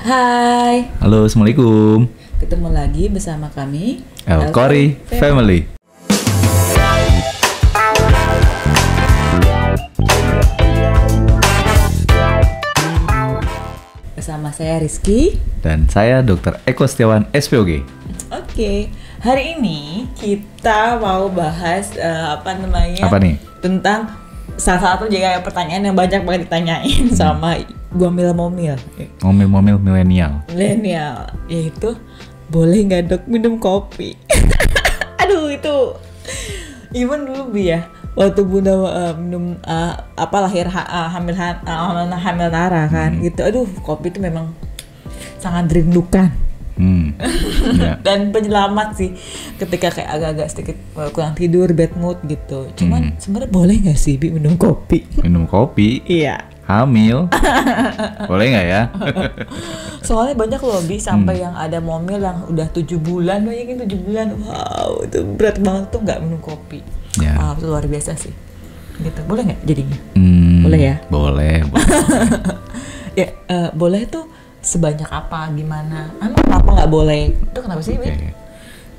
Hai, Halo, Assalamualaikum. ketemu lagi bersama kami El Kori Family. Bersama saya Rizky. Dan saya Dr. Eko Setiawan, SPOG. Oke, hari ini kita mau bahas apa Apa nih? tentang salah satu juga pertanyaan yang banyak banget ditanyain sama gomil-momil Momil-momil milenial. milenial, yaitu boleh nggak dok minum kopi? Aduh, itu even dulu Bi ya, waktu bunda minum hamil Nara kan gitu. Aduh, kopi itu memang sangat dirindukan. Ya. Dan penyelamat sih ketika kayak agak-agak sedikit kurang tidur, bad mood gitu. Cuman sebenarnya boleh nggak sih Bi minum kopi? Minum kopi, Iya. hamil, boleh nggak ya? Soalnya banyak loh Bi, sampai yang ada momil yang udah 7 bulan, bayangin 7 bulan, wow itu berat banget tuh nggak minum kopi. Ya. Wow, itu luar biasa sih. Gitu, boleh nggak jadinya? Boleh ya? Boleh. Ya, boleh tuh sebanyak apa, gimana? Emang kenapa nggak boleh? Itu kenapa sih Bi? Oke.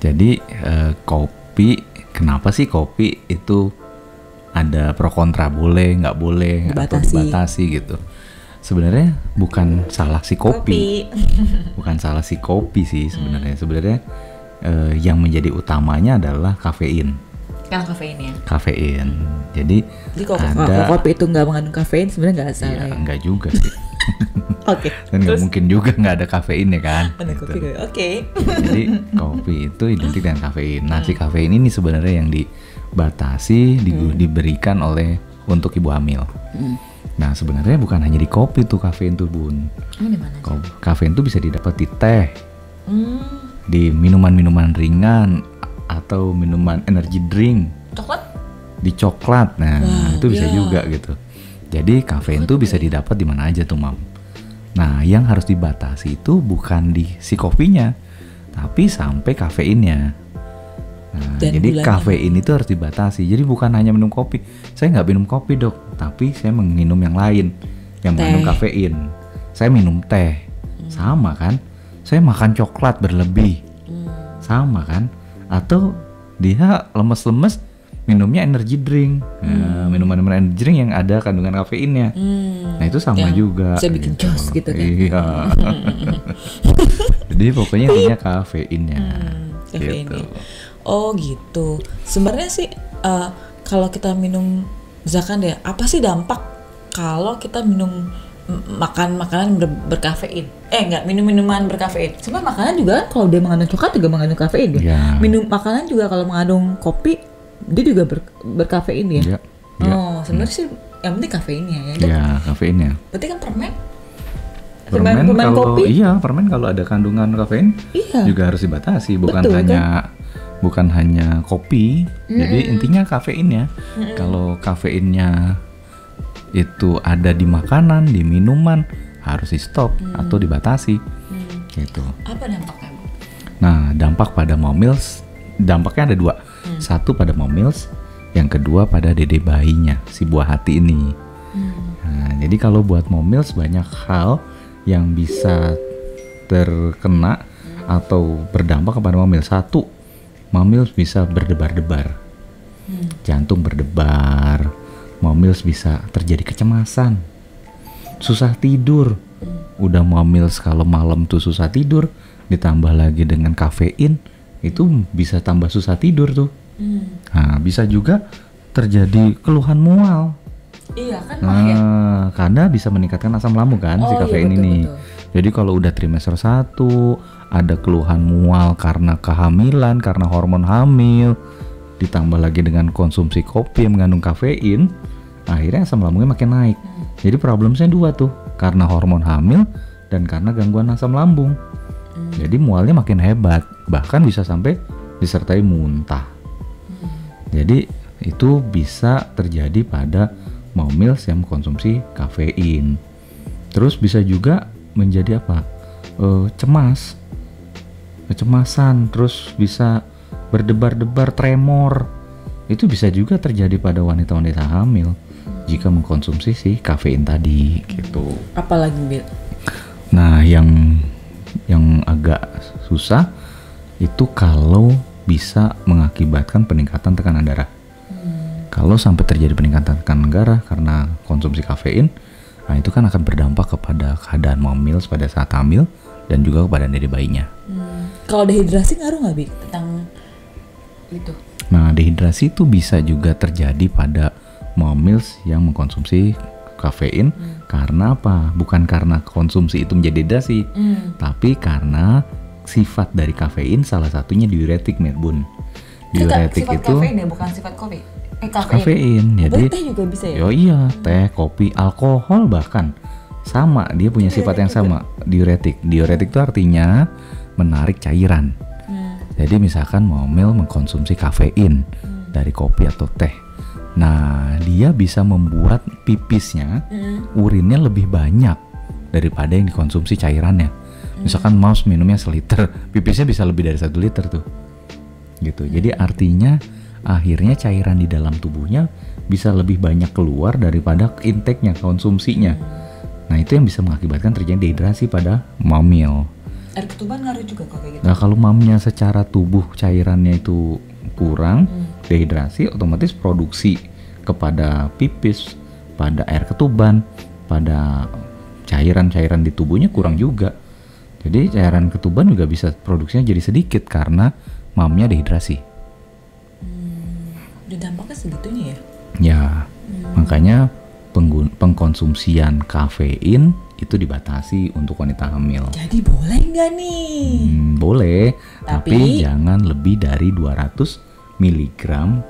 Jadi kopi, kenapa sih kopi itu ada pro kontra, boleh nggak boleh atau dibatasi gitu? Sebenarnya bukan salah si kopi. Bukan salah si kopi sih sebenarnya. Sebenarnya yang menjadi utamanya adalah kafein. Kan kafein ya? Kafein. Jadi kalau kopi itu nggak mengandung kafein sebenarnya nggak salah ya? Enggak juga sih. Oke. Dan nggak mungkin juga nggak ada kafein ya kan? Ada Gitu. kopi. Oke. Jadi kopi itu identik dengan kafein. Nah si kafein ini sebenarnya yang dibatasi, diberikan oleh untuk ibu hamil. Nah sebenarnya bukan hanya di kopi tuh kafein tuh bun. Ini di mana? Kafein tuh bisa didapat di teh, di minuman-minuman ringan atau minuman energy drink, Coklat? di coklat. Nah itu bisa iya. juga gitu. Jadi kafein tuh bisa didapat di mana aja tuh mam. Nah yang harus dibatasi itu bukan di si kopinya, tapi sampai kafeinnya. Nah, jadi kafein itu harus dibatasi. Jadi bukan hanya minum kopi. Saya nggak minum kopi dok, tapi saya minum yang lain yang mengandung kafein. Saya minum teh, sama kan? Saya makan coklat berlebih, sama kan? Atau dia lemes-lemes minumnya energy drink, minuman-minuman energy drink yang ada kandungan kafeinnya. Nah itu sama juga. Bisa bikin jos gitu kan? Iya. Jadi pokoknya intinya kafeinnya. Kafeinnya. Gitu. Oh gitu. Sebenarnya sih kalau kita minum, misalkan deh, apa sih dampak kalau kita minum makan makanan berkafein? Minum minuman berkafein. Sebenarnya makanan juga kan kalau dia mengandung coklat juga mengandung kafein ya. Ya. Minum makanan juga kalau mengandung kopi dia juga berkafein ya. Ya. Ya. Oh sebenarnya sih yang penting kafeinnya ya. Ya kafeinnya. Berarti kan permen Kalau kopi? iya permen kalau ada kandungan kafein juga harus dibatasi, bukan Betul, hanya kopi. Jadi intinya kafeinnya. Kalau kafeinnya itu ada di makanan, di minuman harus di stop atau dibatasi. Gitu. Apa dampaknya Bu? Nah dampak pada momils, dampaknya ada dua. Satu pada momils, yang kedua pada dede bayinya si buah hati ini. Nah, jadi kalau buat momils banyak hal yang bisa terkena atau berdampak kepada momil. Satu, momil bisa berdebar-debar, jantung berdebar, momil bisa terjadi kecemasan, susah tidur. Udah momil kalau malam tuh susah tidur, ditambah lagi dengan kafein, itu bisa tambah susah tidur tuh. Nah, bisa juga terjadi keluhan mual. Iya kan, Karena bisa meningkatkan asam lambung kan si kafein ini. Jadi kalau udah trimester 1 ada keluhan mual karena kehamilan, karena hormon hamil, ditambah lagi dengan konsumsi kopi yang mengandung kafein, akhirnya asam lambungnya makin naik. Jadi problemnya dua tuh, karena hormon hamil dan karena gangguan asam lambung. Jadi mualnya makin hebat, bahkan bisa sampai disertai muntah. Jadi itu bisa terjadi pada momils yang mengkonsumsi kafein. Terus bisa juga menjadi apa? Cemas, kecemasan, terus bisa berdebar-debar, tremor. Itu bisa juga terjadi pada wanita-wanita hamil jika mengkonsumsi si kafein tadi gitu. Apalagi Bil? Nah, yang yang agak susah itu kalau bisa mengakibatkan peningkatan tekanan darah. Kalau sampai terjadi peningkatan tekanan darah karena konsumsi kafein, nah itu kan akan berdampak kepada keadaan hamil pada saat hamil dan juga kepada diri bayinya. Kalau dehidrasi ngaruh nggak Bi tentang itu? Nah, dehidrasi itu bisa juga terjadi pada momils yang mengkonsumsi kafein karena apa? Bukan karena konsumsi itu menjadi dehidrasi, tapi karena sifat dari kafein salah satunya diuretik, Bun. Diuretik sifat itu kafein ya, bukan sifat kopi. Kafein. Jadi teh juga bisa ya? Oh iya, teh, kopi, alkohol bahkan sama, dia punya sifat yang sama, diuretik. Diuretik itu artinya menarik cairan. Jadi misalkan momel mengkonsumsi kafein dari kopi atau teh. Nah, dia bisa membuat pipisnya, urinnya lebih banyak daripada yang dikonsumsi cairannya. Misalkan mouse minumnya seliter, pipisnya bisa lebih dari 1 liter tuh. Gitu. Jadi artinya akhirnya cairan di dalam tubuhnya bisa lebih banyak keluar daripada intake-nya, konsumsinya. Nah, itu yang bisa mengakibatkan terjadi dehidrasi pada hamil. Air ketuban ngaruh juga kok kayak gitu? Nah, kalau mamnya secara tubuh cairannya itu kurang, dehidrasi otomatis produksi kepada pipis, pada air ketuban, pada cairan-cairan di tubuhnya kurang juga. Jadi cairan ketuban juga bisa produksinya jadi sedikit karena mamnya dehidrasi. Dampaknya segitunya ya? Ya, makanya pengkonsumsian kafein itu dibatasi untuk wanita hamil. Jadi boleh nggak nih? Boleh, tapi jangan lebih dari 200 mg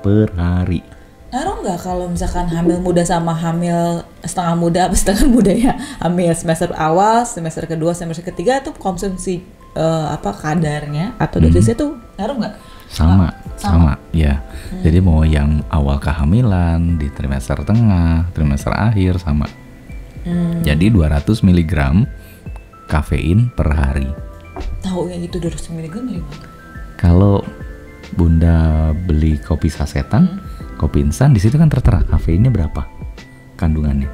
per hari. Ngaruh nggak kalau misalkan hamil muda sama hamil setengah muda apa setengah muda ya? Hamil semester awal, semester kedua, semester ketiga tuh konsumsi kadarnya atau dosisnya tuh ngaruh nggak? Sama, ya. Jadi mau yang awal kehamilan, di trimester tengah, trimester akhir sama. Jadi 200 mg kafein per hari. Tahu yang itu 200 mg dari mana? Kalau Bunda beli kopi sasetan, kopi instan, di situ kan tertera kafeinnya berapa kandungannya.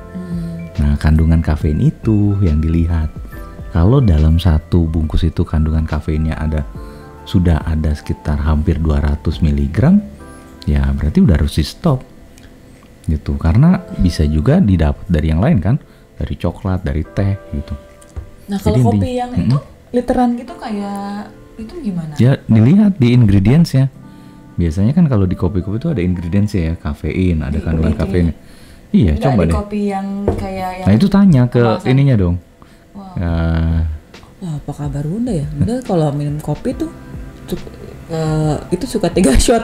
Nah, kandungan kafein itu yang dilihat. Kalau dalam satu bungkus itu kandungan kafeinnya sudah ada sekitar hampir 200 mg, ya berarti udah harus di stop gitu, karena bisa juga didapat dari yang lain kan, dari coklat, dari teh gitu. Nah, kalau kopi yang itu literan gitu kayak itu gimana? Ya dilihat di ingredientsnya. Biasanya kan kalau di kopi-kopi itu ada ingredientsnya ya, kafein, ada kandungan kafein. Iya, enggak, coba di deh. Kopi yang kayak yang Nah, itu tanya ke ininya dong. Wah, apa kabar Bunda ya? Bunda kalau minum kopi tuh itu suka 3 shot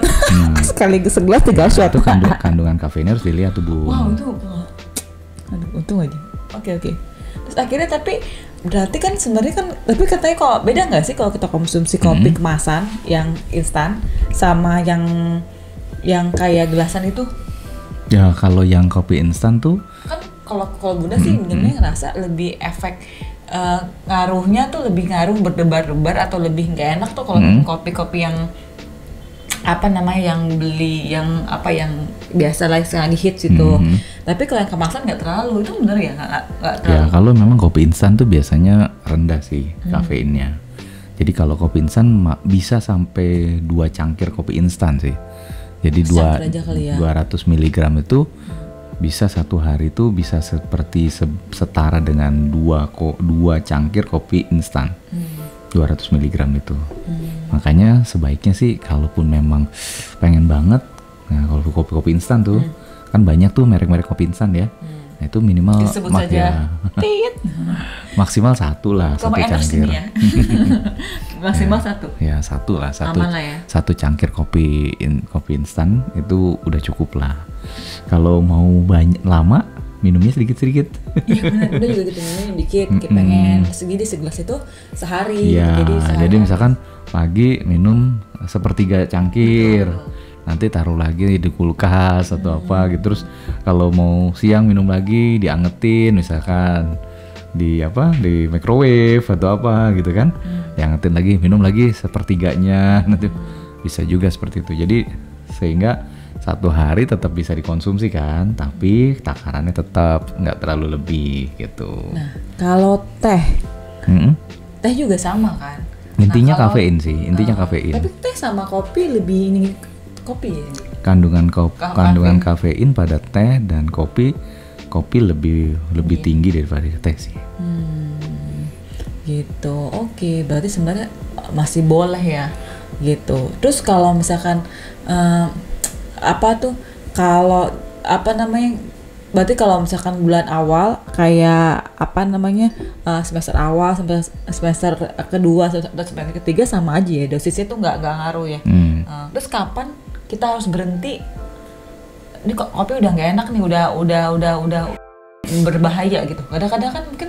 sekaligus segelas 3 shot. Itu kandungan kafeinnya harus dilihat tuh, Bu. Wow, itu aduh, untung aja. Oke. Terus akhirnya tapi berarti kan sebenarnya kan, tapi katanya kok beda nggak sih kalau kita konsumsi kopi kemasan yang instan sama yang kayak gelasan itu? Ya, kalau yang kopi instan tuh kan kalau Bunda sih minumnya ngerasa lebih efek ngaruhnya tuh lebih ngaruh berdebar-debar atau lebih nggak enak tuh kalau kopi-kopi yang yang beli yang biasa lah sekarang di hits itu. Tapi kalau yang kemasan nggak terlalu, itu bener ya nggak terlalu. Ya, kalau memang kopi instan tuh biasanya rendah sih kafeinnya. Jadi kalau kopi instan bisa sampai 2 cangkir kopi instan sih. Jadi 200 mg itu bisa satu hari itu bisa seperti setara dengan 2 cangkir kopi instan. 200 mg itu. Makanya sebaiknya sih kalaupun memang pengen banget, nah kalau kopi-kopi instan tuh kan banyak tuh merek-merek kopi instan ya. Nah, itu minimal maksimal 1 lah, 1 cangkir. Ya? Maksimal 1. Ya, 1 lah, 1 cangkir kopi instan itu udah cukup lah. Kalau mau banyak lama minumnya sedikit-sedikit. Iya benar, udah juga gitu minum dikit, kita pengen segini segelas itu sehari. Iya, jadi misalkan pagi minum 1/3 cangkir. Nanti taruh lagi di kulkas atau apa gitu. Terus kalau mau siang minum lagi diangetin misalkan di microwave atau apa gitu kan. Diangetin lagi, minum lagi 1/3-nya. Nanti bisa juga seperti itu. Jadi sehingga 1 hari tetap bisa dikonsumsi kan, tapi takarannya tetap nggak terlalu lebih gitu. Nah, kalau teh teh juga sama kan. Intinya Nah, kalau- kafein sih, intinya kafein. Tapi teh sama kopi lebih ini kopi ya. Kandungan kandungan Kafein. kafein pada teh dan kopi lebih Iya. tinggi daripada teh sih. Gitu. Oke, berarti sebenarnya masih boleh ya. Gitu. Terus kalau misalkan apa tuh kalau apa namanya? Berarti kalau misalkan bulan awal kayak apa namanya semester awal sampai semester kedua atau semester ketiga sama aja ya, dosisnya tuh nggak ngaruh ya. Terus kapan kita harus berhenti? Ini kok kopi udah nggak enak nih, udah berbahaya gitu. Kadang-kadang kan mungkin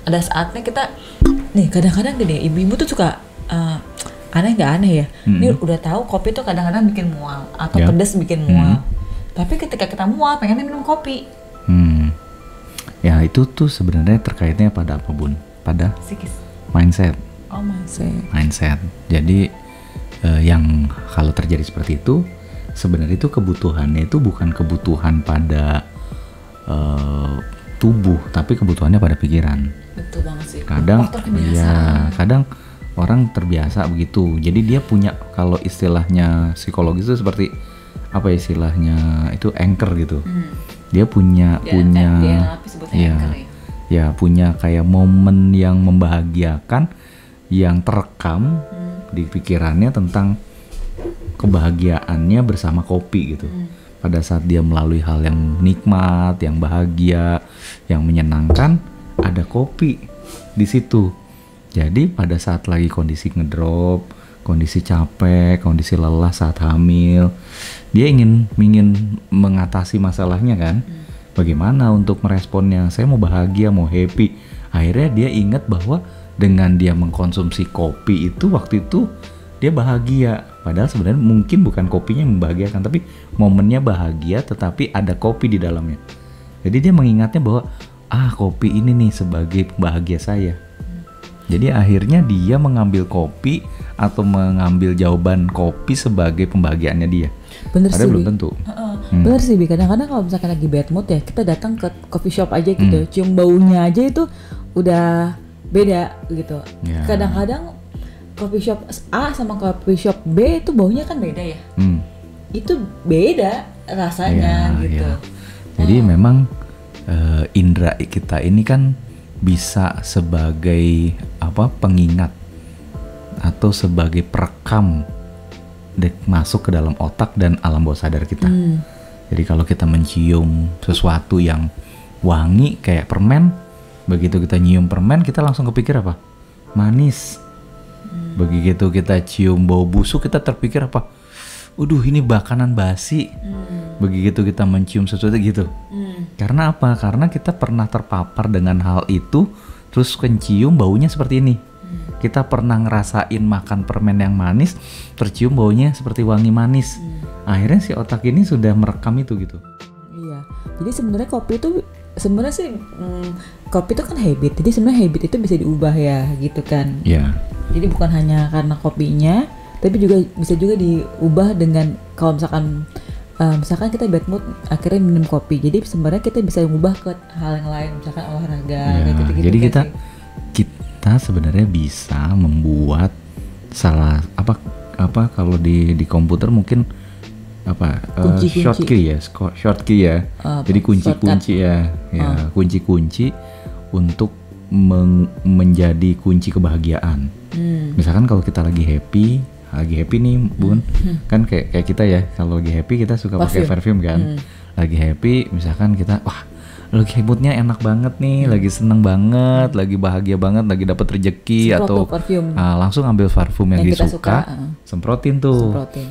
ada saatnya kita nih, kadang-kadang gini, ibu-ibu tuh suka aneh nggak aneh ya. Ini udah tahu kopi tuh kadang-kadang bikin mual atau Ya. pedas bikin mual. Tapi ketika kita mual pengennya minum kopi. Ya itu tuh sebenarnya terkaitnya pada apa Bun? Pada Psikis. mindset. Oh masih. Mindset. Jadi yang kalau terjadi seperti itu sebenarnya itu kebutuhannya itu bukan kebutuhan pada tubuh, tapi kebutuhannya pada pikiran. Betul banget sih. Kadang Faktor kebiasaan. ya, kadang orang terbiasa begitu. Jadi dia punya, kalau istilahnya psikologis itu seperti apa ya istilahnya itu anchor gitu. Dia punya Dia sebutnya ya, anchor ya. ya punya kayak momen yang membahagiakan yang terekam di pikirannya tentang kebahagiaannya bersama kopi gitu. Pada saat dia melalui hal yang nikmat, yang bahagia, yang menyenangkan, ada kopi di situ. Jadi pada saat lagi kondisi ngedrop, kondisi capek, kondisi lelah saat hamil, dia ingin mengatasi masalahnya kan. Bagaimana untuk meresponnya? Saya mau bahagia, mau happy. Akhirnya dia ingat bahwa dengan dia mengkonsumsi kopi itu waktu itu dia bahagia. Padahal sebenarnya mungkin bukan kopinya yang membahagiakan, tapi momennya bahagia tetapi ada kopi di dalamnya. Jadi dia mengingatnya bahwa kopi ini nih sebagai pembahagia saya. Jadi akhirnya dia mengambil kopi atau mengambil jawaban kopi sebagai pembahagiaannya dia. Bener Padahal sih, belum Bi. tentu. Bener sih, Bi. Kadang-kadang kalau misalkan lagi bad mood ya, kita datang ke coffee shop aja gitu, cium baunya aja itu udah beda gitu. Ya. Kadang-kadang coffee shop A sama coffee shop B itu baunya kan beda ya. Itu beda rasanya Ya, gitu. ya. Jadi memang indera kita ini kan bisa sebagai pengingat atau sebagai perekam masuk ke dalam otak dan alam bawah sadar kita. Jadi kalau kita mencium sesuatu yang wangi kayak permen, begitu kita nyium permen kita langsung kepikir apa? Manis. Begitu kita cium bau busuk kita terpikir apa? Ini makanan basi. Begitu kita mencium sesuatu gitu. Karena apa? Karena kita pernah terpapar dengan hal itu, terus kencium baunya seperti ini. Kita pernah ngerasain makan permen yang manis, tercium baunya seperti wangi manis. Akhirnya si otak ini sudah merekam itu gitu. Iya. Jadi sebenarnya kopi itu sebenarnya sih kopi itu kan habit. Jadi sebenarnya habit itu bisa diubah ya gitu kan. Ya. Jadi bukan hanya karena kopinya, tapi juga bisa juga diubah dengan kalau misalkan kita bad mood akhirnya minum kopi. Jadi sebenarnya kita bisa mengubah ke hal yang lain, misalkan olahraga Ya, kayak gitu-gitu. jadi kan kita sebenarnya bisa membuat kalau di komputer mungkin Kunci-kunci. shortcut ya. Jadi kunci-kunci kunci-kunci untuk menjadi kunci kebahagiaan. Misalkan kalau kita lagi happy nih Bun, kan kayak kita ya, kalau lagi happy kita suka pakai perfume kan. Lagi happy misalkan kita lagi moodnya enak banget nih, lagi seneng banget, lagi bahagia banget, lagi dapat rezeki Semprot atau tuh parfum. langsung ambil parfum yang kita disuka, semprotin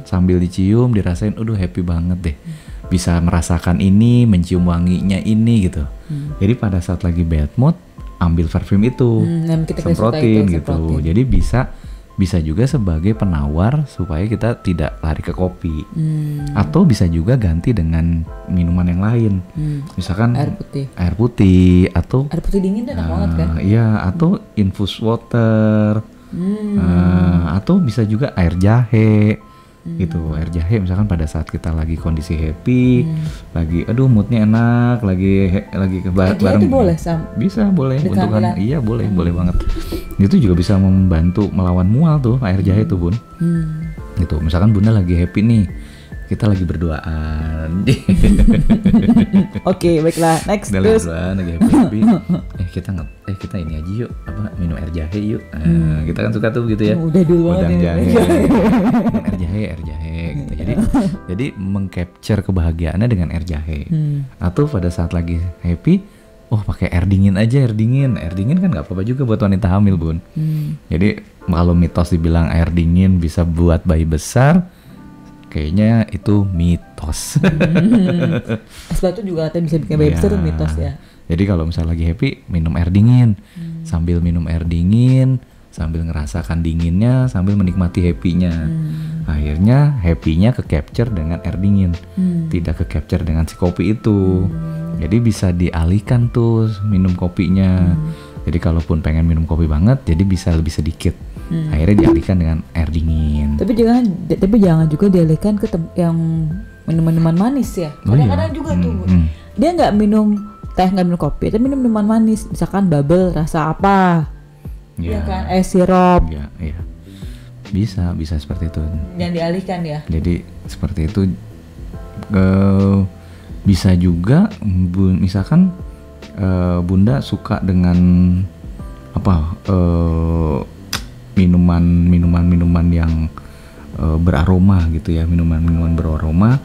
sambil dicium dirasain, happy banget deh, bisa merasakan ini, mencium wanginya ini gitu. Jadi pada saat lagi bad mood ambil parfum itu, yang kita semprotin suka itu, gitu. Jadi bisa juga sebagai penawar supaya kita tidak lari ke kopi. Atau bisa juga ganti dengan minuman yang lain. Misalkan air putih atau air putih dingin enak banget kan? Iya, atau infus water. Atau bisa juga air jahe. gitu. Air jahe misalkan pada saat kita lagi kondisi happy, lagi aduh moodnya enak, lagi bareng. Itu boleh bisa boleh untuk kehamilan? iya boleh banget. Itu juga bisa membantu melawan mual tuh air jahe tuh Bun. Gitu. Misalkan Bunda lagi happy nih, kita lagi berduaan. Oke, baiklah. Next Udah terus. berduaan lagi happy. kita ini aja yuk, minum air jahe yuk. Kita kan suka tuh gitu ya. Udah dulu Udang banget jahe. ini. air jahe gitu. Jadi mengcapture kebahagiaannya dengan air jahe. Atau pada saat lagi happy, pakai air dingin aja, air dingin kan nggak apa-apa juga buat wanita hamil Bun. Jadi kalau mitos dibilang air dingin bisa buat bayi besar, kayaknya itu mitos. Es batu juga katanya bisa bikin bayi besar, mitos ya. Jadi kalau misalnya lagi happy, minum air dingin. Sambil minum air dingin, sambil ngerasakan dinginnya, sambil menikmati happy-nya. Akhirnya happy-nya ke-capture dengan air dingin. Tidak ke-capture dengan si kopi itu. Jadi bisa dialihkan tuh minum kopinya. Jadi kalaupun pengen minum kopi banget, jadi bisa lebih sedikit. Akhirnya dialihkan dengan air dingin. Tapi jangan juga dialihkan ke yang minuman manis ya. Kadang-kadang juga tuh dia nggak minum teh, nggak minum kopi, tapi minum minuman manis. Misalkan bubble rasa apa? Ya kan, es sirup. Iya. Bisa seperti itu. Yang dialihkan ya. Jadi seperti itu. Bisa juga misalkan Bunda suka dengan minuman yang beraroma gitu ya, minuman beraroma,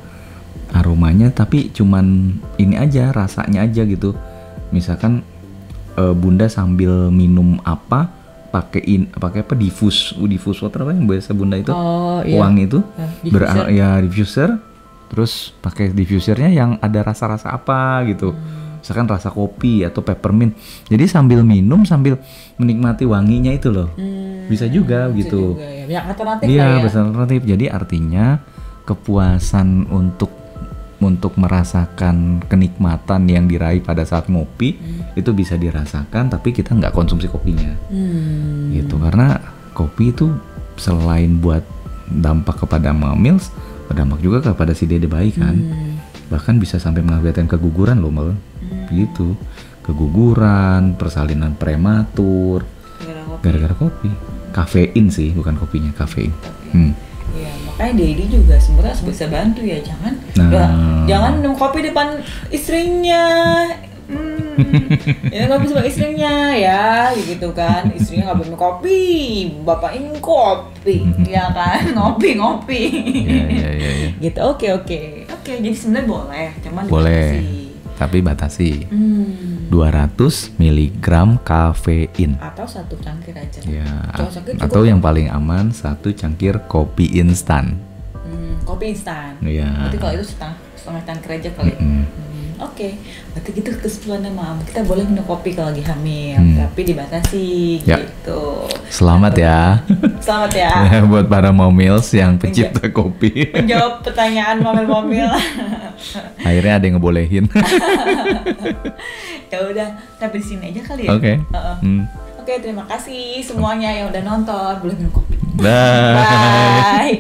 aromanya tapi cuman ini aja, rasanya aja gitu. Misalkan Bunda sambil minum pakai diffuse water, apa yang biasa Bunda itu wangi itu, diffuser. Terus pakai diffusernya yang ada rasa-rasa apa gitu. Misalkan rasa kopi atau peppermint. Jadi sambil minum sambil menikmati wanginya itu loh. Bisa juga gitu. Bisa juga ya. Iya, alternatif. Jadi artinya kepuasan untuk merasakan kenikmatan yang diraih pada saat ngopi itu bisa dirasakan, tapi kita nggak konsumsi kopinya. Gitu. Karena kopi itu selain buat dampak kepada mamils, berdampak juga kepada si dede bayi kan. Bahkan bisa sampai mengakibatkan keguguran loh Mal. Gitu. Keguguran, persalinan prematur gara-gara kopi. Kafein sih, bukan kopinya, kafein. Iya, makanya Dedi juga sebenarnya bisa bantu ya. Jangan minum kopi depan istrinya. Ya nggak bisa istrinya ya, gitu kan. Istrinya nggak minum kopi, bapak ini kopi, ya kan, ngopi. Iya. Gitu. Oke. Jadi sebenarnya boleh, cuman boleh, tapi batasi. 200 mg kafein. Atau 1 cangkir aja. Ya. Atau yang paling aman 1 cangkir kopi instan. Kopi instan. Iya. Berarti kalau itu setengah cangkir aja kali. Oke, berarti gitu kesimpulannya Mam. Kita boleh minum kopi kalau lagi hamil, tapi dibatasi gitu. Selamat ya. Selamat ya. Buat para momils yang pencipta kopi. Menjawab pertanyaan momil-momil. Akhirnya ada yang ngebolehin. Ya udah, sampai di sini aja kali ya. Oke. Oke, terima kasih semuanya yang udah nonton. Boleh minum kopi. Bye.